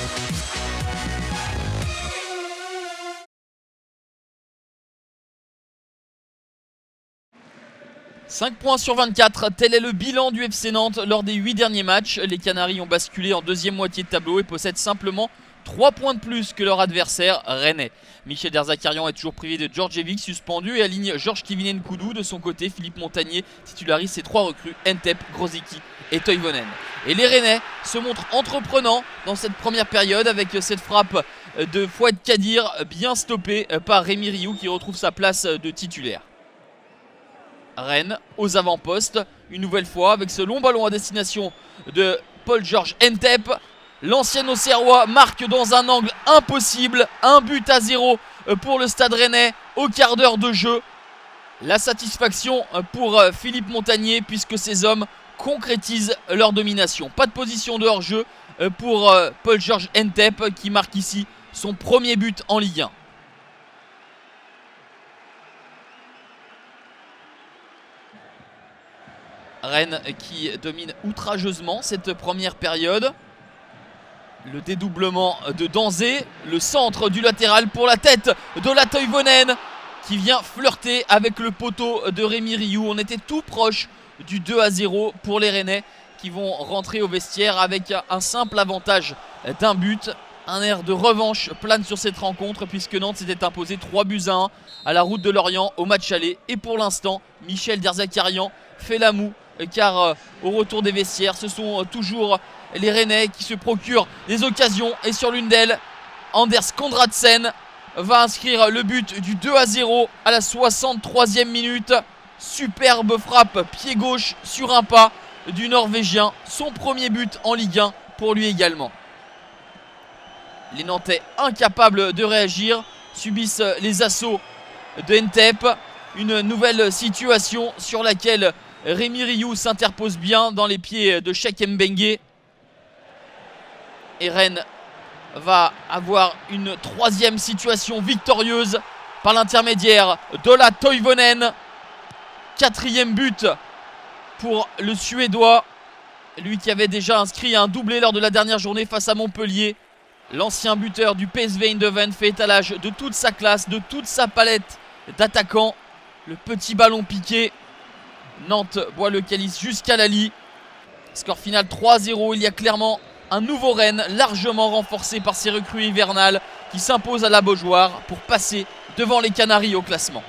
« 5 points sur 24, tel est le bilan du FC Nantes lors des 8 derniers matchs. Les Canaries ont basculé en deuxième moitié de tableau et possèdent simplement 3 points de plus que leur adversaire rennais. Michel Derzakarian est toujours privé de Djordjevic, suspendu, et aligne Georges Kivinen-Koudou. De son côté, Philippe Montagnier titularise ses 3 recrues, Ntep, Grosicki et Toivonen. Et les Rennais se montrent entreprenants dans cette première période avec cette frappe de Fouad Kadir bien stoppée par Rémi Rioux qui retrouve sa place de titulaire. Rennes aux avant-postes, une nouvelle fois avec ce long ballon à destination de Paul-Georges Ntep. L'ancien Auxerrois marque dans un angle impossible, 1-0 pour le Stade Rennais au quart d'heure de jeu. La satisfaction pour Philippe Montagnier puisque ses hommes concrétisent leur domination. Pas de position de hors-jeu pour Paul-Georges Ntep qui marque ici son premier but en Ligue 1. Rennes qui domine outrageusement cette première période. Le dédoublement de Danzé, le centre du latéral pour la tête de la Toivonen qui vient flirter avec le poteau de Rémi Rioux. On était tout proche du 2-0 pour les Rennais qui vont rentrer au vestiaire avec un simple avantage d'un but. Un air de revanche plane sur cette rencontre puisque Nantes s'était imposé 3-1 à la Route de Lorient au match aller. Et pour l'instant, Michel Derzakarian fait la moue car au retour des vestiaires, ce sont toujours les Rennais qui se procurent des occasions. Et sur l'une d'elles, Anders Kondratsen va inscrire le but du 2-0 à la 63e minute. Superbe frappe pied gauche sur un pas du Norvégien. Son premier but en Ligue 1 pour lui également. Les Nantais incapables de réagir subissent les assauts de Ntep. Une nouvelle situation sur laquelle Rémi Rioux s'interpose bien dans les pieds de Cheikh Mbengue. Et Rennes va avoir une troisième situation victorieuse par l'intermédiaire de la Toivonen. 4e but pour le Suédois. Lui qui avait déjà inscrit un doublé lors de la dernière journée face à Montpellier. L'ancien buteur du PSV Eindhoven fait étalage de toute sa classe, de toute sa palette d'attaquants. Le petit ballon piqué. Nantes boit le calice jusqu'à la lie. Score final 3-0. Il y a clairement un nouveau Rennes largement renforcé par ses recrues hivernales qui s'impose à la Beaujoire pour passer devant les Canaries au classement.